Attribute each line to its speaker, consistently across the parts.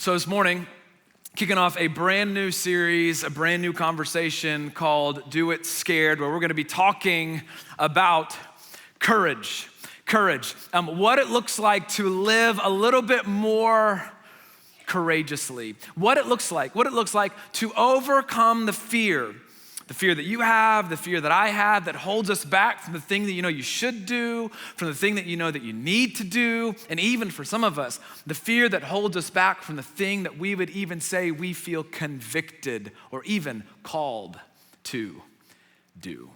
Speaker 1: So this morning, kicking off a brand new series, a brand new conversation called Do It Scared, where we're gonna be talking about courage. What it looks like to live a little bit more courageously. What it looks like to overcome the fear that you have, the fear that I have, that holds us back from the thing that you know you should do, from the thing that you know that you need to do, and even for some of us, the fear that holds us back from the thing that we would even say we feel convicted or even called to do.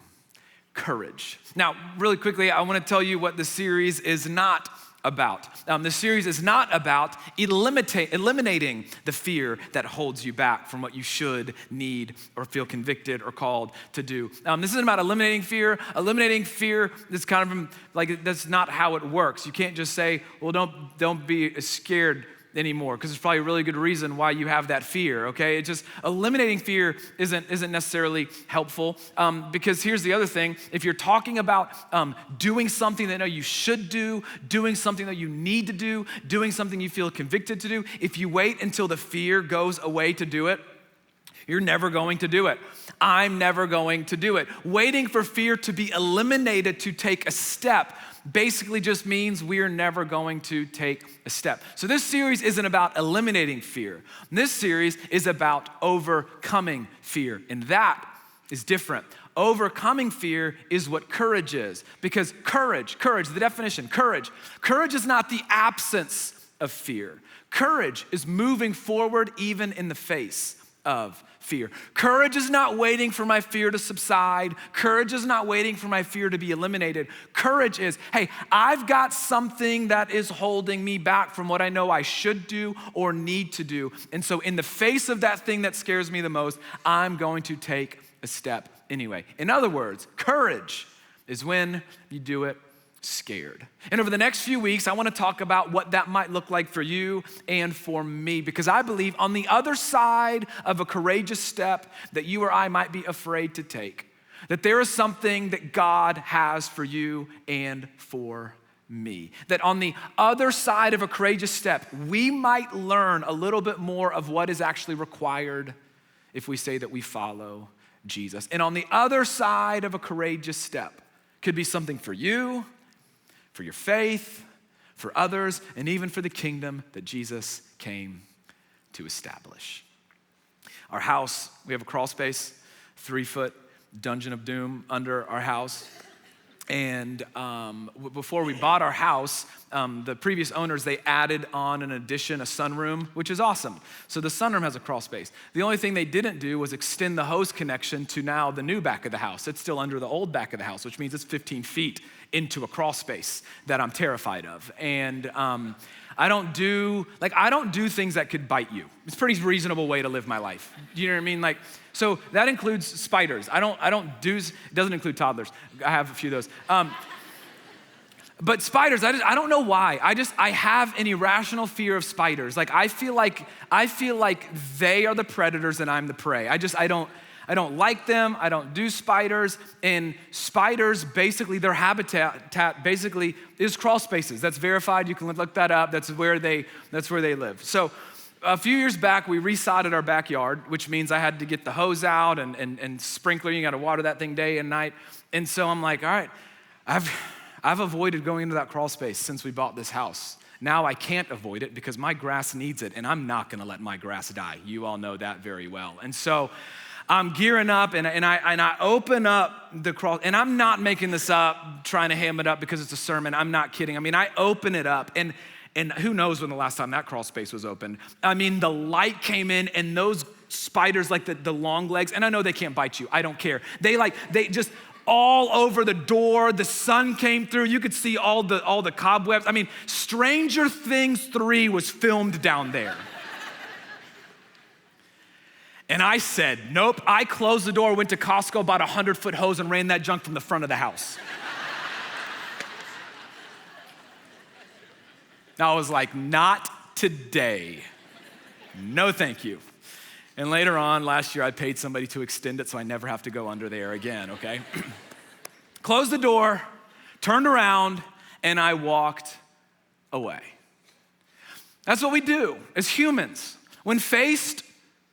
Speaker 1: Courage. Now, really quickly, I want to tell you what the series is not about. The series is not about eliminating the fear that holds you back from what you should, need, or feel convicted or called to do. This isn't about eliminating fear. Eliminating fear is kind of like, that's not how it works. You can't just say, well, don't be scared anymore, because there's probably a really good reason why you have that fear, okay? It's just eliminating fear isn't necessarily helpful, because here's the other thing. If you're talking about doing something that you should do, doing something that you need to do, doing something you feel convicted to do, if you wait until the fear goes away to do it, you're never going to do it. I'm never going to do it. Waiting for fear to be eliminated to take a step basically just means we're never going to take a step. So this series isn't about eliminating fear. This series is about overcoming fear, and that is different. Overcoming fear is what courage is, because courage, the definition, courage is not the absence of fear. Courage is moving forward even in the face of fear. Courage is not waiting for my fear to subside. Courage is not waiting for my fear to be eliminated. Courage is, hey, I've got something that is holding me back from what I know I should do or need to do. And so in the face of that thing that scares me the most, I'm going to take a step anyway. In other words, courage is when you do it scared. And over the next few weeks, I want to talk about what that might look like for you and for me, because I believe on the other side of a courageous step that you or I might be afraid to take, that there is something that God has for you and for me. That on the other side of a courageous step, we might learn a little bit more of what is actually required if we say that we follow Jesus. And on the other side of a courageous step could be something for you, for your faith, for others, and even for the kingdom that Jesus came to establish. Our house, we have a crawl space, 3-foot dungeon of doom under our house. And before we bought our house, the previous owners, they added on an addition, a sunroom, which is awesome. So the sunroom has a crawl space. The only thing they didn't do was extend the hose connection to now the new back of the house. It's still under the old back of the house, which means it's 15 feet into a crawl space that I'm terrified of. And I don't do things that could bite you. It's a pretty reasonable way to live my life. You know what I mean? So that includes spiders. It doesn't include toddlers. I have a few of those. But spiders, I don't know why. I have an irrational fear of spiders. I feel like they are the predators and I'm the prey. I don't like them. I don't do spiders. And spiders, basically, their habitat basically is crawl spaces. That's verified. You can look that up. That's where they live. So a few years back, we resodded our backyard, which means I had to get the hose out and sprinkler. You got to water that thing day and night. And so I'm like, all right, I've avoided going into that crawl space since we bought this house. Now I can't avoid it because my grass needs it, and I'm not going to let my grass die. You all know that very well. And so I'm gearing up, and I open up the crawl, and I'm not making this up, trying to ham it up because it's a sermon. I'm not kidding. I mean, I open it up, and who knows when the last time that crawl space was opened. I mean, the light came in, and those spiders, like the long legs, and I know they can't bite you. I don't care. They just all over the door. The sun came through. You could see all the cobwebs. I mean, Stranger Things 3 was filmed down there. And I said, nope. I closed the door, went to Costco, bought a 100-foot hose, and ran that junk from the front of the house. I was like, not today. No, thank you. And later on, last year, I paid somebody to extend it so I never have to go under there again, okay? Closed the door, turned around, and I walked away. That's what we do as humans. When faced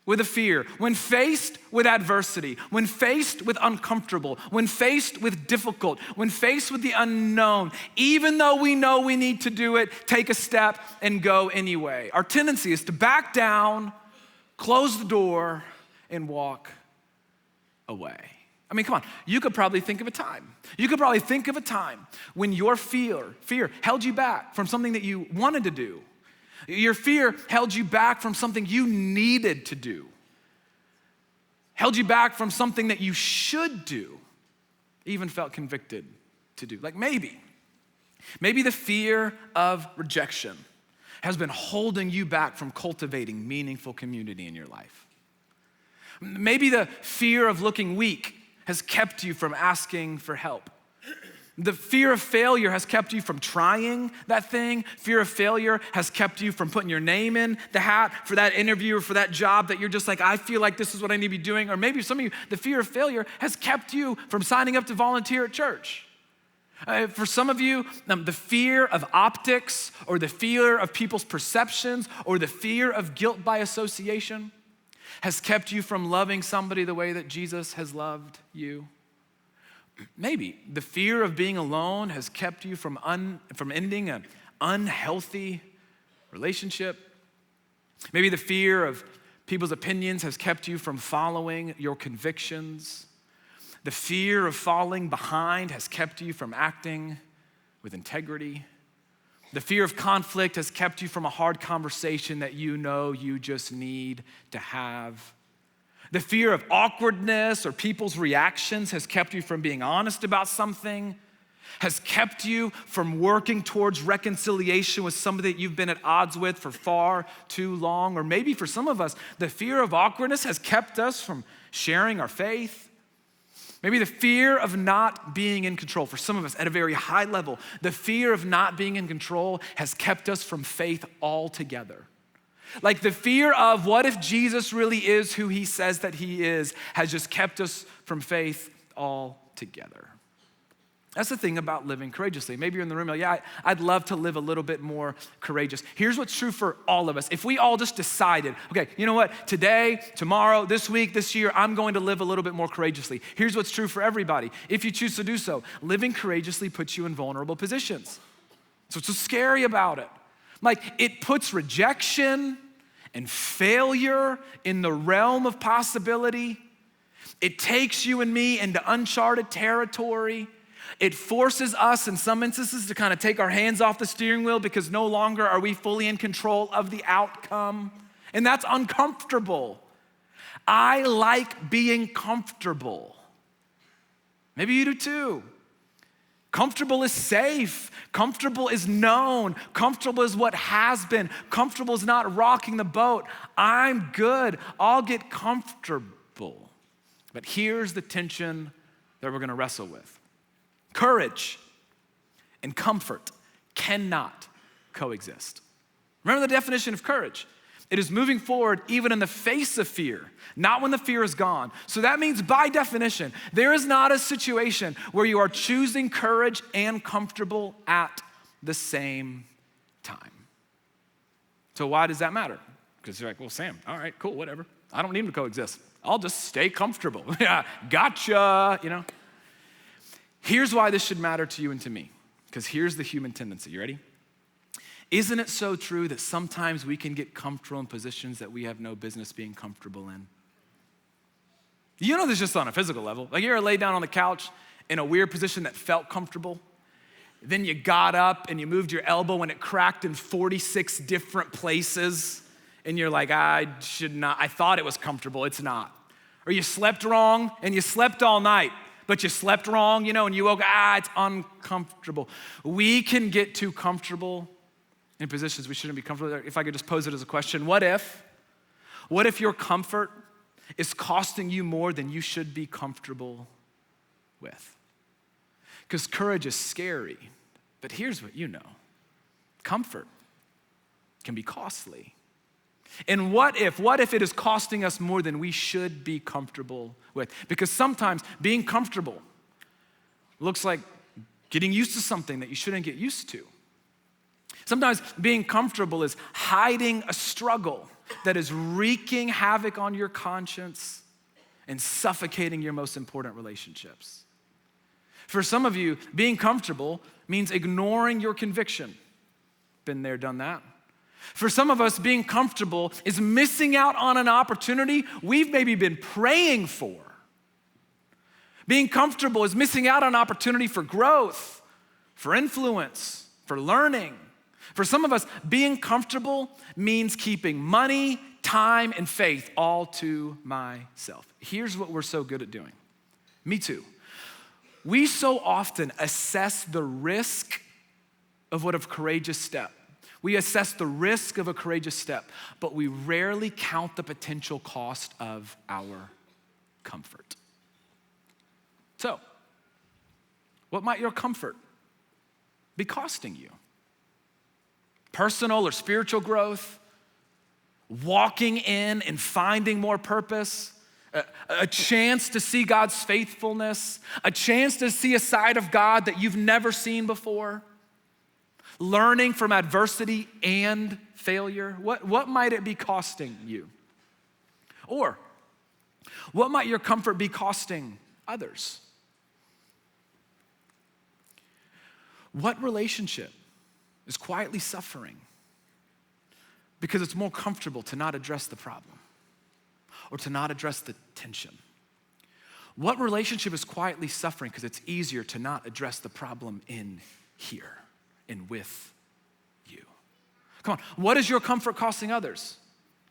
Speaker 1: with a fear, when faced with adversity, when faced with uncomfortable, when faced with difficult, when faced with the unknown, even though we know we need to do it, take a step and go anyway. Our tendency is to back down, close the door, and walk away. I mean, come on, you could probably think of a time. You could probably think of a time when your fear held you back from something that you wanted to do. Your fear held you back from something you needed to do. Held you back from something that you should do, even felt convicted to do. Like maybe the fear of rejection has been holding you back from cultivating meaningful community in your life. Maybe the fear of looking weak has kept you from asking for help. The fear of failure has kept you from trying that thing. Fear of failure has kept you from putting your name in the hat for that interview or for that job that you're just like, I feel like this is what I need to be doing. Or maybe some of you, the fear of failure has kept you from signing up to volunteer at church. For some of you, the fear of optics or the fear of people's perceptions or the fear of guilt by association has kept you from loving somebody the way that Jesus has loved you. Maybe the fear of being alone has kept you from ending an unhealthy relationship. Maybe the fear of people's opinions has kept you from following your convictions. The fear of falling behind has kept you from acting with integrity. The fear of conflict has kept you from a hard conversation that you know you just need to have. The fear of awkwardness or people's reactions has kept you from being honest about something, has kept you from working towards reconciliation with somebody that you've been at odds with for far too long. Or maybe for some of us, the fear of awkwardness has kept us from sharing our faith. Maybe the fear of not being in control. For some of us at a very high level, the fear of not being in control has kept us from faith altogether. Like the fear of what if Jesus really is who he says that he is has just kept us from faith altogether. That's the thing about living courageously. Maybe you're in the room, like, yeah, I'd love to live a little bit more courageous. Here's what's true for all of us. If we all just decided, okay, you know what? Today, tomorrow, this week, this year, I'm going to live a little bit more courageously. Here's what's true for everybody. If you choose to do so, living courageously puts you in vulnerable positions. So what's so scary about it? Like it puts rejection and failure in the realm of possibility. It takes you and me into uncharted territory. It forces us in some instances to kind of take our hands off the steering wheel because no longer are we fully in control of the outcome. And that's uncomfortable. I like being comfortable. Maybe you do too. Comfortable is safe. Comfortable is known. Comfortable is what has been. Comfortable is not rocking the boat. I'm good. I'll get comfortable. But here's the tension that we're going to wrestle with. Courage and comfort cannot coexist. Remember the definition of courage. It is moving forward even in the face of fear, not when the fear is gone. So that means by definition, there is not a situation where you are choosing courage and comfortable at the same time. So why does that matter? Because you're like, well, Sam, all right, cool, whatever. I don't need them to coexist. I'll just stay comfortable. Yeah, gotcha, you know. Here's why this should matter to you and to me, because here's the human tendency. You ready? Isn't it so true that sometimes we can get comfortable in positions that we have no business being comfortable in? You know this just on a physical level. Like you ever laid down on the couch in a weird position that felt comfortable? Then you got up and you moved your elbow and it cracked in 46 different places. And you're like, I should not, I thought it was comfortable, it's not. Or you slept wrong and you slept all night, but you slept wrong, you know, and you woke, it's uncomfortable. We can get too comfortable in positions we shouldn't be comfortable. If I could just pose it as a question, what if your comfort is costing you more than you should be comfortable with? Because courage is scary, but here's what you know. Comfort can be costly. And what if it is costing us more than we should be comfortable with? Because sometimes being comfortable looks like getting used to something that you shouldn't get used to. Sometimes being comfortable is hiding a struggle that is wreaking havoc on your conscience and suffocating your most important relationships. For some of you, being comfortable means ignoring your conviction. Been there, done that. For some of us, being comfortable is missing out on an opportunity we've maybe been praying for. Being comfortable is missing out on opportunity for growth, for influence, for learning. For some of us, being comfortable means keeping money, time, and faith all to myself. Here's what we're so good at doing. Me too. We so often assess the risk of what a courageous step. We assess the risk of a courageous step, but we rarely count the potential cost of our comfort. So, what might your comfort be costing you? Personal or spiritual growth, walking in and finding more purpose, a chance to see God's faithfulness, a chance to see a side of God that you've never seen before, learning from adversity and failure. What might it be costing you? Or what might your comfort be costing others? What relationship is quietly suffering because it's more comfortable to not address the problem or to not address the tension? What relationship is quietly suffering because it's easier to not address the problem in here and with you? Come on, what is your comfort costing others?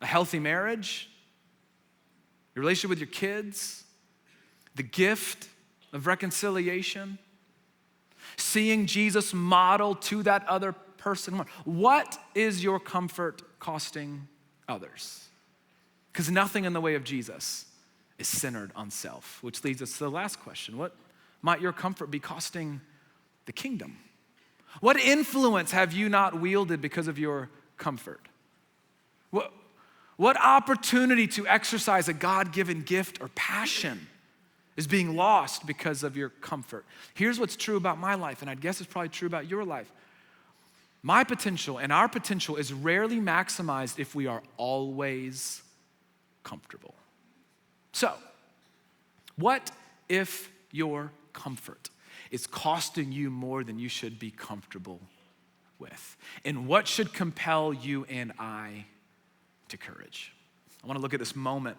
Speaker 1: A healthy marriage? Your relationship with your kids? The gift of reconciliation? Seeing Jesus model to that other person? What is your comfort costing others? Because nothing in the way of Jesus is centered on self, which leads us to the last question. What might your comfort be costing the kingdom? What influence have you not wielded because of your comfort? What opportunity to exercise a God-given gift or passion is being lost because of your comfort? Here's what's true about my life, and I guess it's probably true about your life. My potential and our potential is rarely maximized if we are always comfortable. So, what if your comfort is costing you more than you should be comfortable with? And what should compel you and I to courage? I want to look at this moment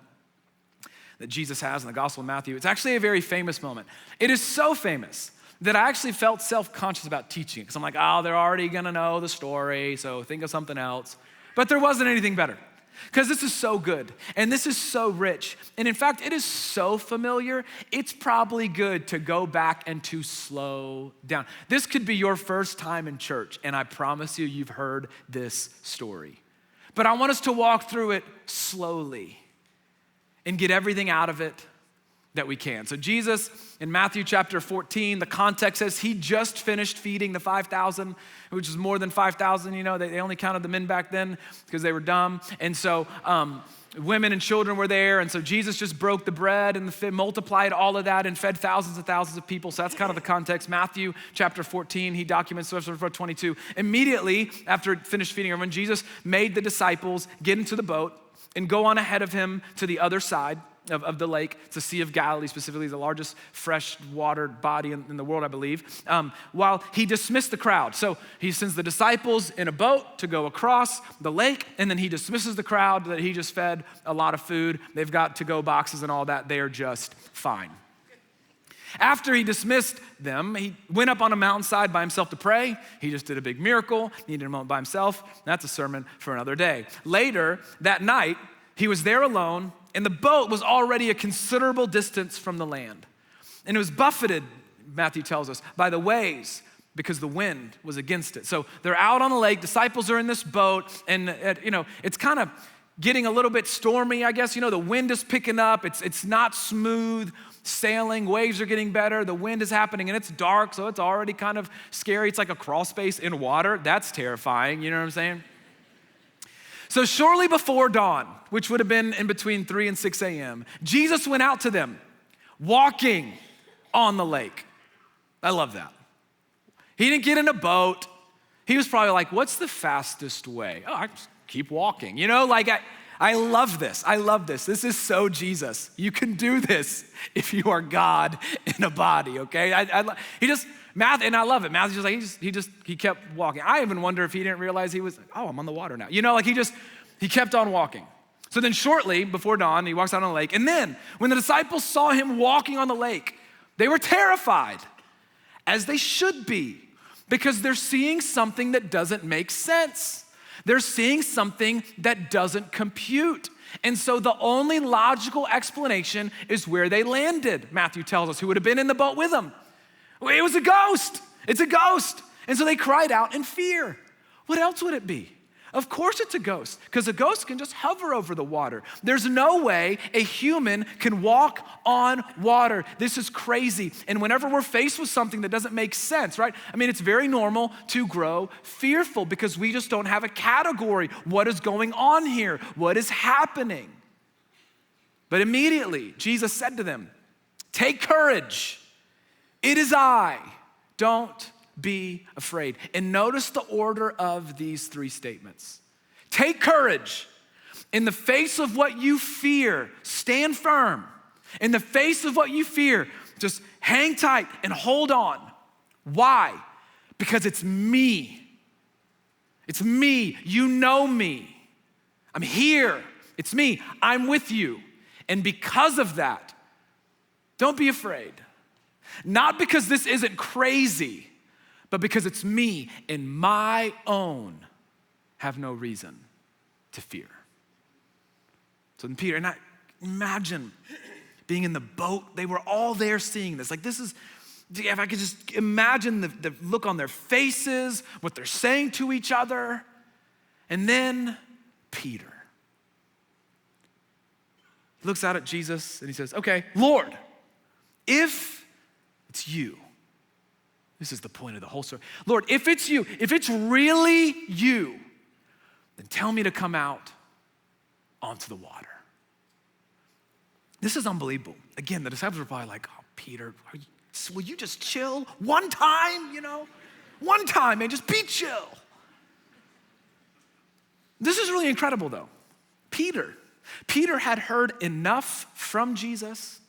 Speaker 1: that Jesus has in the Gospel of Matthew. It's actually a very famous moment. It is so famous that I actually felt self-conscious about teaching it, because I'm like, they're already gonna know the story, so think of something else. But there wasn't anything better, because this is so good, and this is so rich, and in fact, it is so familiar, it's probably good to go back and to slow down. This could be your first time in church, and I promise you've heard this story. But I want us to walk through it slowly and get everything out of it that we can. So Jesus, in Matthew chapter 14, the context says he just finished feeding the 5,000, which is more than 5,000. You know, they only counted the men back then because they were dumb. And so women and children were there. And so Jesus just broke the bread and multiplied all of that and fed thousands and thousands of people. So that's kind of the context. Matthew chapter 14, he documents verse 22. Immediately after finished feeding everyone, Jesus made the disciples get into the boat and go on ahead of him to the other side of the lake. It's the Sea of Galilee, specifically the largest freshwater body in the world, I believe, while he dismissed the crowd. So he sends the disciples in a boat to go across the lake, and then he dismisses the crowd that he just fed a lot of food. They've got to-go boxes and all that. They're just fine. After he dismissed them, he went up on a mountainside by himself to pray. He just did a big miracle, needed a moment by himself. That's a sermon for another day. Later that night, he was there alone, and the boat was already a considerable distance from the land. And it was buffeted, Matthew tells us, by the waves because the wind was against it. So they're out on the lake, disciples are in this boat, and it's kind of getting a little bit stormy, I guess. The wind is picking up, it's not smooth sailing, waves are getting better, the wind is happening, and it's dark, so it's already kind of scary. It's like a crawl space in water. That's terrifying, you know what I'm saying? So shortly before dawn, which would have been in between 3 and 6 a.m., Jesus went out to them, walking on the lake. I love that. He didn't get in a boat. He was probably like, what's the fastest way? Oh, I just keep walking. I love this. I love this. This is so Jesus. You can do this if you are God in a body, okay? And I love it. Matthew's just like, he kept walking. I even wonder if he didn't realize he was, I'm on the water now. He kept on walking. So then shortly before dawn, he walks out on the lake. And then when the disciples saw him walking on the lake, they were terrified, as they should be, because they're seeing something that doesn't make sense. They're seeing something that doesn't compute. And so the only logical explanation is where they landed, Matthew tells us, who would have been in the boat with them. It was a ghost. It's a ghost. And so they cried out in fear. What else would it be? Of course it's a ghost, because a ghost can just hover over the water. There's no way a human can walk on water. This is crazy. And whenever we're faced with something that doesn't make sense, right? It's very normal to grow fearful because we just don't have a category. What is going on here? What is happening? But immediately, Jesus said to them, "Take courage. It is I. Don't be afraid." And notice the order of these three statements. Take courage. In the face of what you fear, stand firm. In the face of what you fear, just hang tight and hold on. Why? Because it's me. It's me. You know me. I'm here. It's me. I'm with you. And because of that, don't be afraid. Not because this isn't crazy, but because it's me and my own have no reason to fear. So then Peter, and I imagine being in the boat, they were all there seeing this. If I could just imagine the look on their faces, what they're saying to each other. And then Peter. He looks out at Jesus and he says, "Okay, Lord, if it's you," this is the point of the whole story. "Lord, if it's you, if it's really you, then tell me to come out onto the water." This is unbelievable. Again, the disciples were probably like, "Oh, Peter, will you just chill one time, One time, man, just be chill." This is really incredible though. Peter had heard enough from Jesus.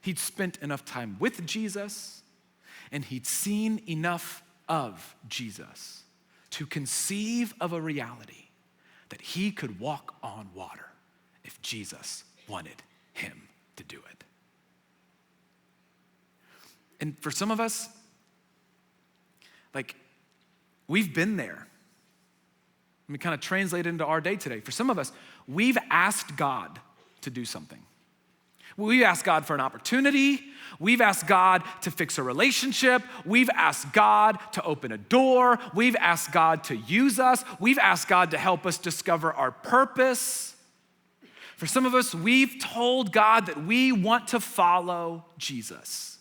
Speaker 1: He'd spent enough time with Jesus. And he'd seen enough of Jesus to conceive of a reality that he could walk on water if Jesus wanted him to do it. And for some of us, we've been there. Let me kind of translate it into our day today. For some of us, we've asked God to do something. We've asked God for an opportunity. We've asked God to fix a relationship. We've asked God to open a door. We've asked God to use us. We've asked God to help us discover our purpose. For some of us, we've told God that we want to follow Jesus.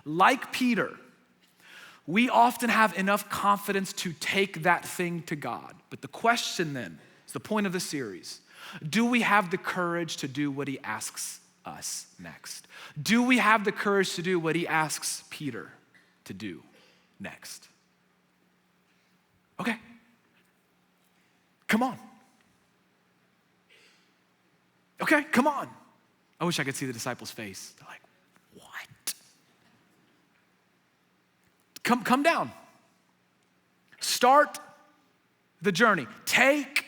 Speaker 1: Like Peter, we often have enough confidence to take that thing to God. But the question then is the point of the series. Do we have the courage to do what he asks us next? Do we have the courage to do what he asks Peter to do next? Okay. Come on. Okay, come on. I wish I could see the disciples' face. They're like, what? Come down. Start the journey. Take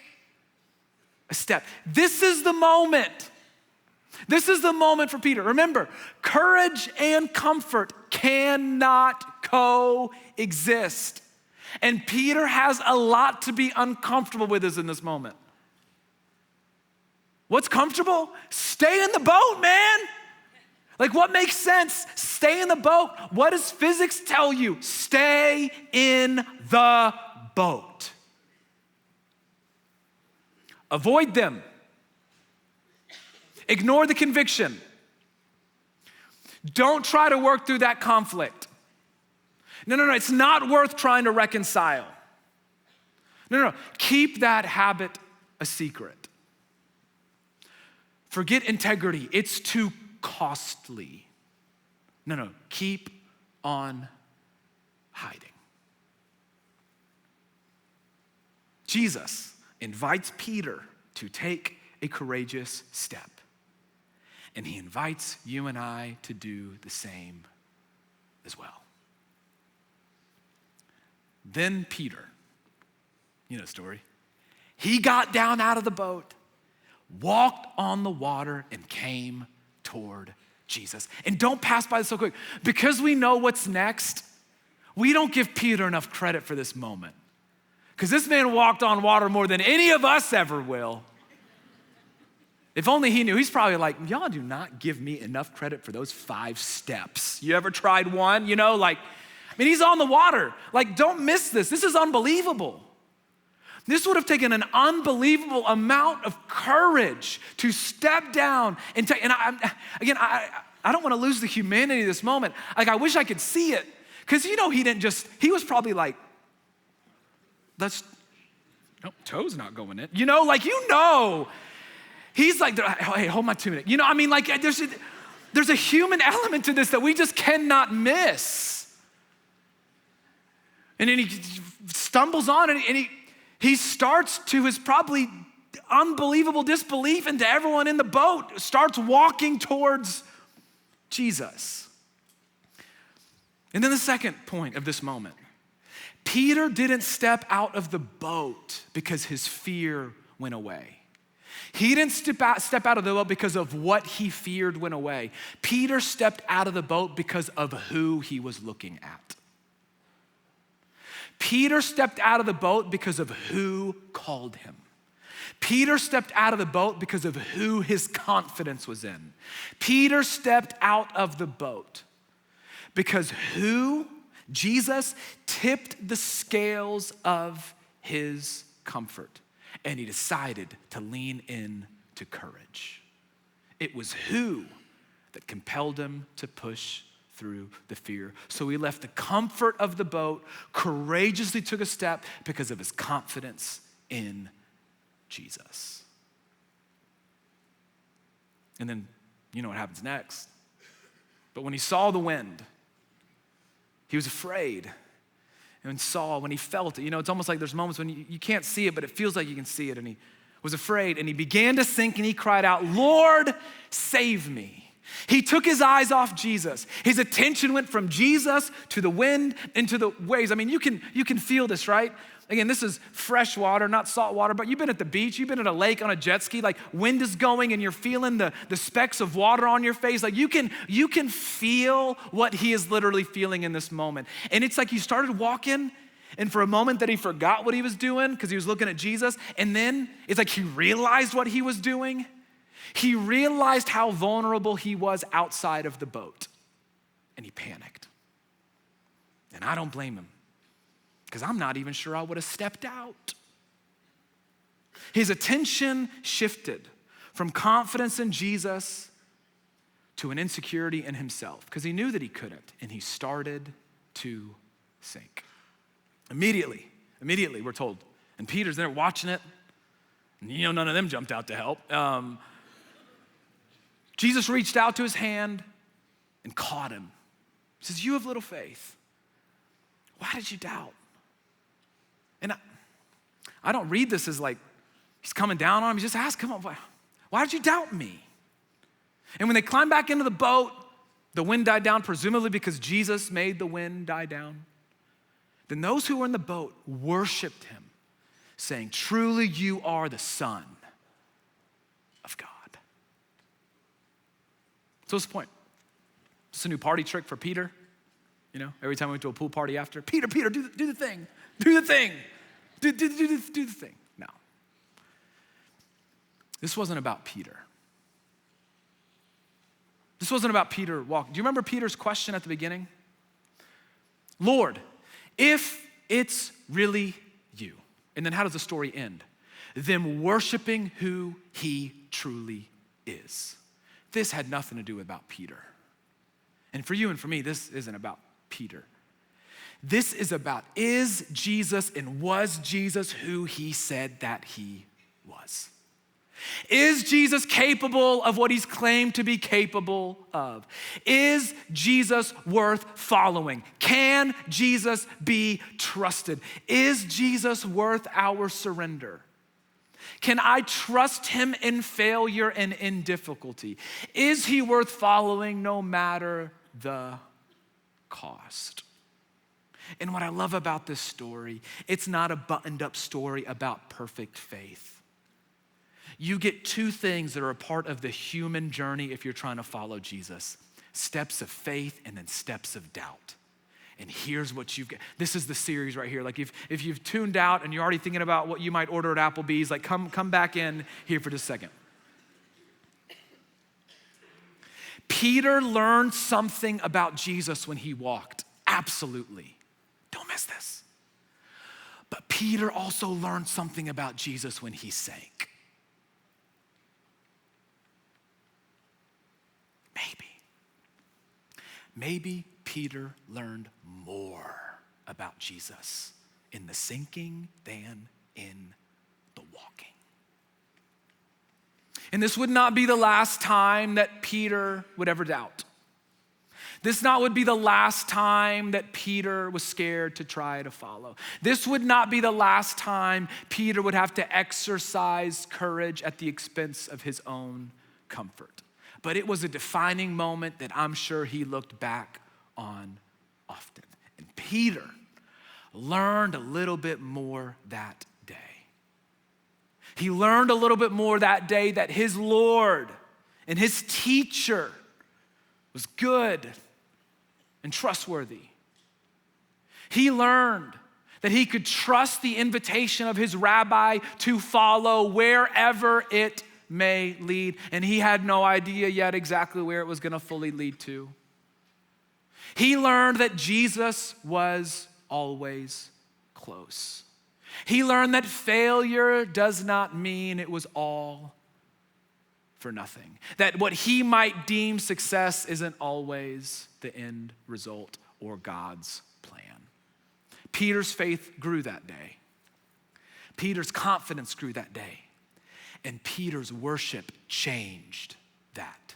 Speaker 1: a step. This is the moment. This is the moment for Peter. Remember, courage and comfort cannot coexist. And Peter has a lot to be uncomfortable with in this moment. What's comfortable? Stay in the boat, man. What makes sense? Stay in the boat. What does physics tell you? Stay in the boat. Avoid them. Ignore the conviction. Don't try to work through that conflict. No, it's not worth trying to reconcile. No, keep that habit a secret. Forget integrity, it's too costly. No, keep on hiding. Jesus invites Peter to take a courageous step. And he invites you and I to do the same as well. Then Peter, you know the story, he got down out of the boat, walked on the water, and came toward Jesus. And don't pass by this so quick. Because we know what's next, we don't give Peter enough credit for this moment. Because this man walked on water more than any of us ever will. If only he knew. He's probably like, y'all do not give me enough credit for those 5 steps. You ever tried one? He's on the water. Like, don't miss this. This is unbelievable. This would have taken an unbelievable amount of courage to step down and take, and I don't want to lose the humanity of this moment. Like, I wish I could see it. Because he was probably like, toe's not going in. He's like, hey, hold my 2 minutes. There's a human element to this that we just cannot miss. And then he stumbles on and he starts, to his probably unbelievable disbelief, and to everyone in the boat, starts walking towards Jesus. And then the second point of this moment, Peter didn't step out of the boat because his fear went away. He didn't step out of the boat because of what he feared went away. Peter stepped out of the boat because of who he was looking at. Peter stepped out of the boat because of who called him. Peter stepped out of the boat because of who his confidence was in. Peter stepped out of the boat because Jesus tipped the scales of his comfort, and he decided to lean in to courage. It was who that compelled him to push through the fear. So he left the comfort of the boat, courageously took a step because of his confidence in Jesus. And then you know what happens next. But when he saw the wind, he was afraid. And when he felt it, it's almost like there's moments when you can't see it, but it feels like you can see it. And he was afraid, and he began to sink, and he cried out, "Lord, save me." He took his eyes off Jesus. His attention went from Jesus to the wind and to the waves. You can feel this, right? Again, this is fresh water, not salt water, but you've been at the beach, you've been at a lake on a jet ski, like wind is going and you're feeling the specks of water on your face. Like you can feel what he is literally feeling in this moment. And it's like he started walking, and for a moment that he forgot what he was doing because he was looking at Jesus. And then it's like he realized what he was doing. He realized how vulnerable he was outside of the boat, and he panicked. And I don't blame him, because I'm not even sure I would have stepped out. His attention shifted from confidence in Jesus to an insecurity in himself, because he knew that he couldn't, and he started to sink. Immediately, we're told. And Peter's there watching it, and none of them jumped out to help. Jesus reached out to his hand and caught him. He says, "You have little faith. Why did you doubt?" And I don't read this as like he's coming down on him. He just asked, "Come on, why did you doubt me?" And when they climbed back into the boat, the wind died down, presumably because Jesus made the wind die down. Then those who were in the boat worshiped him, saying, "Truly you are the Son of God." So what's the point? It's a new party trick for Peter. Every time we went to a pool party after, Peter, do the thing. Do the thing. Do the thing. No. This wasn't about Peter. This wasn't about Peter walking. Do you remember Peter's question at the beginning? "Lord, if it's really you," and then how does the story end? "Them worshiping who he truly is." This had nothing to do about Peter. And for you and for me, this isn't about Peter. This is about, is Jesus and was Jesus who he said that he was? Is Jesus capable of what he's claimed to be capable of? Is Jesus worth following? Can Jesus be trusted? Is Jesus worth our surrender? Can I trust him in failure and in difficulty? Is he worth following no matter the cost? And what I love about this story, it's not a buttoned up story about perfect faith. You get two things that are a part of the human journey if you're trying to follow Jesus: steps of faith and then steps of doubt. And here's what you've got. This is the series right here. Like if you've tuned out and you're already thinking about what you might order at Applebee's, like come back in here for just a second. Peter learned something about Jesus when he walked. Absolutely. Don't miss this. But Peter also learned something about Jesus when he sank. Maybe Peter learned more about Jesus in the sinking than in the walking. And this would not be the last time that Peter would ever doubt. This would be the last time that Peter was scared to try to follow. This would not be the last time Peter would have to exercise courage at the expense of his own comfort. But it was a defining moment that I'm sure he looked back on often. And Peter learned a little bit more that day. He learned a little bit more that day that his Lord and his teacher was good and trustworthy. He learned that he could trust the invitation of his rabbi to follow wherever it may lead, and he had no idea yet exactly where it was going to fully lead to. He learned that Jesus was always close. He learned that failure does not mean it was all for nothing. That what he might deem success isn't always the end result or God's plan. Peter's faith grew that day. Peter's confidence grew that day. And Peter's worship changed that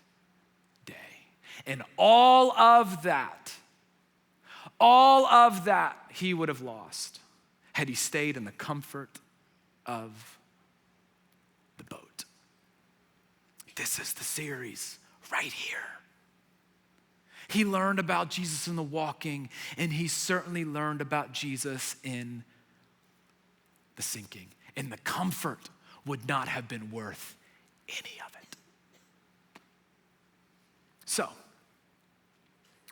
Speaker 1: day. And all of that he would have lost had he stayed in the comfort of the boat. This is the series right here. He learned about Jesus in the walking, and he certainly learned about Jesus in the sinking. In the comfort would not have been worth any of it. So,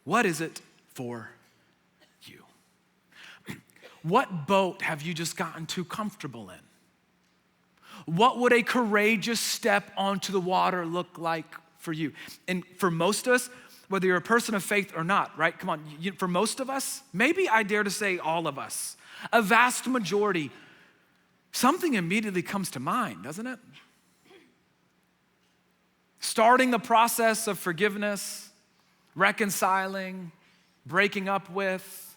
Speaker 1: what is it for you? What boat have you just gotten too comfortable in? What would a courageous step onto the water look like for you? And for most of us, whether you're a person of faith or not, right? Come on, for most of us, maybe I dare to say all of us, a vast majority, something immediately comes to mind, doesn't it? Starting the process of forgiveness, reconciling, breaking up with,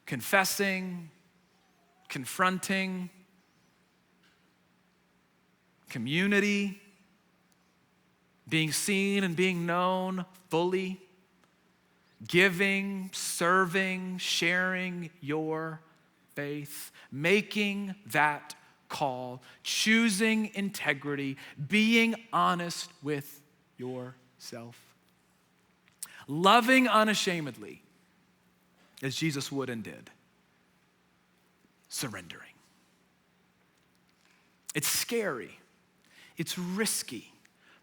Speaker 1: confessing, confronting, community, being seen and being known fully, giving, serving, sharing your faith, making that call, choosing integrity, being honest with yourself, loving unashamedly as Jesus would and did, surrendering. It's scary, it's risky,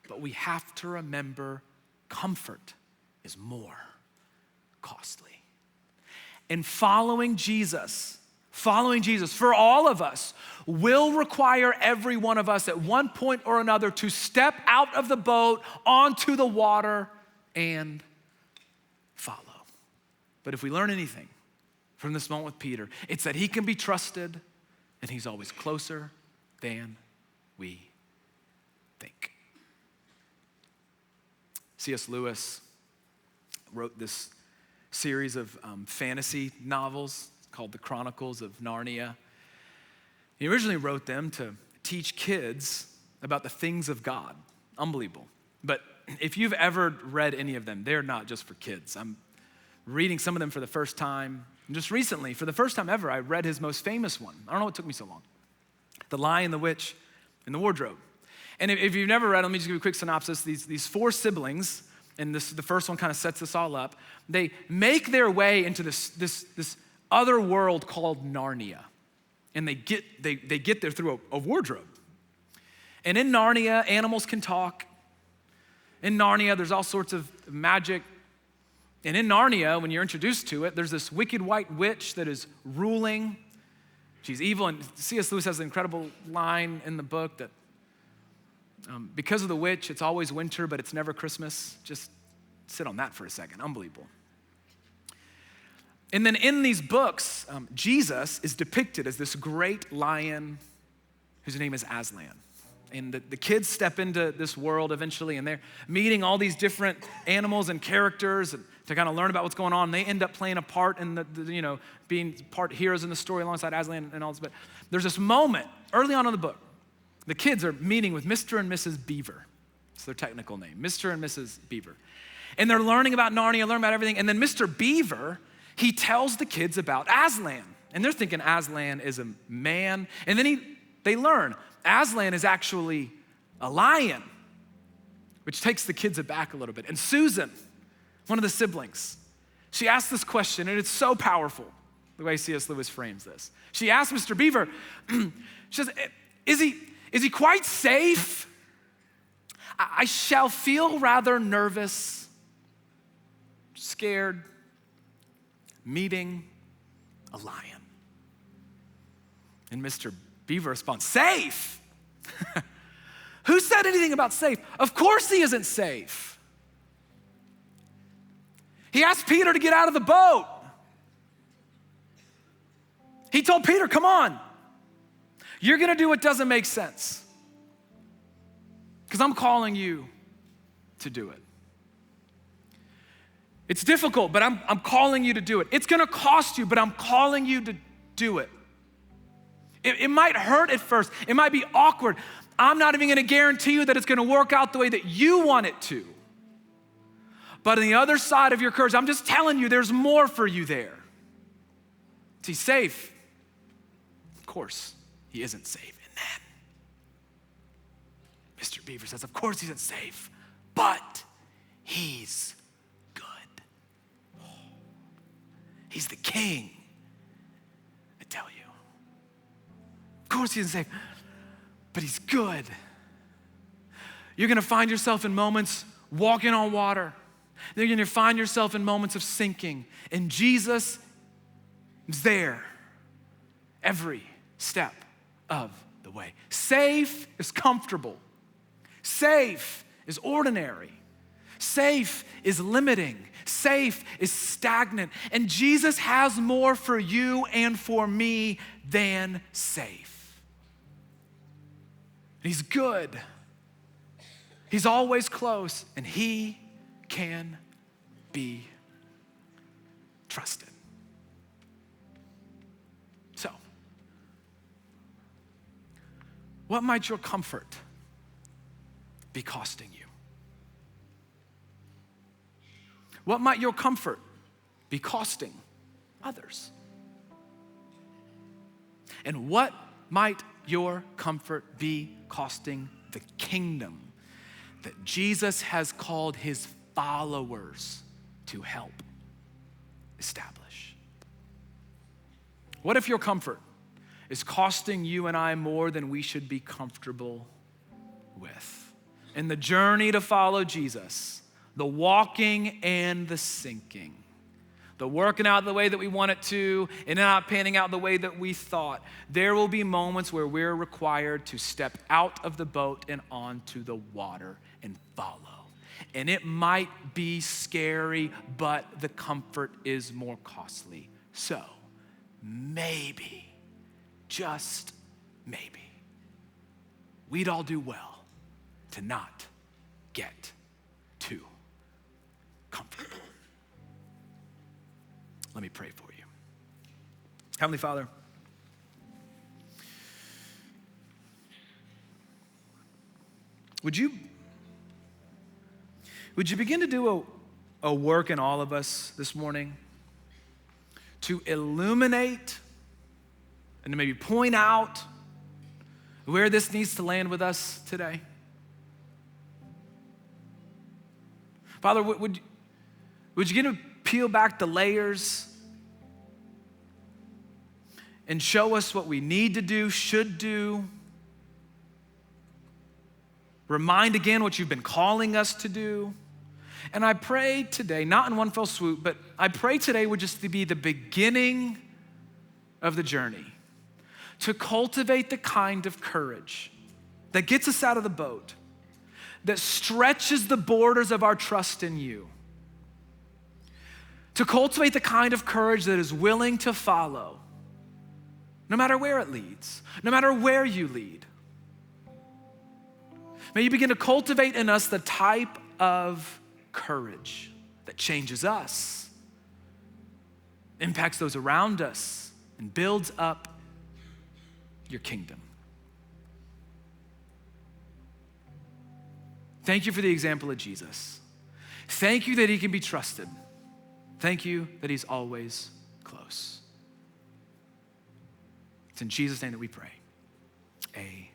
Speaker 1: but we have to remember comfort is more costly. And following Jesus for all of us will require every one of us at one point or another to step out of the boat onto the water and follow. But if we learn anything from this moment with Peter, it's that he can be trusted and he's always closer than we think. C.S. Lewis wrote this series of fantasy novels called The Chronicles of Narnia. He originally wrote them to teach kids about the things of God. Unbelievable. But if you've ever read any of them, they're not just for kids. I'm reading some of them for the first time. And just recently, for the first time ever, I read his most famous one. I don't know what took me so long. The Lion, the Witch, and the Wardrobe. And if you've never read, let me just give you a quick synopsis. These four siblings, and the first one kind of sets this all up, they make their way into this other world called Narnia. And they get there through a wardrobe. And in Narnia, animals can talk. In Narnia, there's all sorts of magic. And in Narnia, when you're introduced to it, there's this wicked white witch that is ruling. She's evil. And C.S. Lewis has an incredible line in the book that because of the witch, it's always winter, but it's never Christmas. Just sit on that for a second. Unbelievable. And then in these books, Jesus is depicted as this great lion whose name is Aslan. And the kids step into this world eventually, and they're meeting all these different animals and characters to kind of learn about what's going on. They end up playing a part in being part heroes in the story alongside Aslan and all this. But there's this moment early on in the book. The kids are meeting with Mr. and Mrs. Beaver. It's their technical name, Mr. and Mrs. Beaver. And they're learning about Narnia, learning about everything. And then Mr. Beaver, he tells the kids about Aslan. And they're thinking Aslan is a man. And then they learn Aslan is actually a lion, which takes the kids aback a little bit. And Susan, one of the siblings, she asks this question, and it's so powerful, the way C.S. Lewis frames this. She asks Mr. Beaver, she says, is he quite safe? I shall feel rather nervous, scared, meeting a lion. And Mr. Beaver responds, safe? Who said anything about safe? Of course he isn't safe. He asked Peter to get out of the boat. He told Peter, come on. You're gonna do what doesn't make sense. Because I'm calling you to do it. It's difficult, but I'm calling you to do it. It's gonna cost you, but I'm calling you to do it. It might hurt at first. It might be awkward. I'm not even gonna guarantee you that it's gonna work out the way that you want it to. But on the other side of your courage, I'm just telling you, there's more for you there. Is he safe? Of course, he isn't safe. And then Mr. Beaver says, of course he isn't safe, but he's good. He's the king, I tell you. Of course he isn't safe, but he's good. You're gonna find yourself in moments walking on water. You're gonna find yourself in moments of sinking, and Jesus is there every step of the way. Safe is comfortable. Safe is ordinary. Safe is limiting. Safe is stagnant. And Jesus has more for you and for me than safe. He's good. He's always close, and he can be trusted. So, what might your comfort be costing you? What might your comfort be costing others? And what might your comfort be costing the kingdom that Jesus has called his followers to help establish? What if your comfort is costing you and I more than we should be comfortable with? In the journey to follow Jesus, the walking and the sinking, the working out the way that we want it to and not panning out the way that we thought, there will be moments where we're required to step out of the boat and onto the water and follow. And it might be scary, but the comfort is more costly. So maybe, just maybe, we'd all do well to not get too comfortable. Let me pray for you. Heavenly Father, would you begin to do a work in all of us this morning to illuminate and to maybe point out where this needs to land with us today? Father, would you begin to peel back the layers and show us what we need to do, should do? Remind again what you've been calling us to do. And I pray today, not in one fell swoop, but I pray today would just be the beginning of the journey to cultivate the kind of courage that gets us out of the boat, that stretches the borders of our trust in you, to cultivate the kind of courage that is willing to follow, no matter where it leads, no matter where you lead. May you begin to cultivate in us the type of courage that changes us, impacts those around us, and builds up your kingdom. Thank you for the example of Jesus. Thank you that he can be trusted. Thank you that he's always close. It's in Jesus' name that we pray. Amen.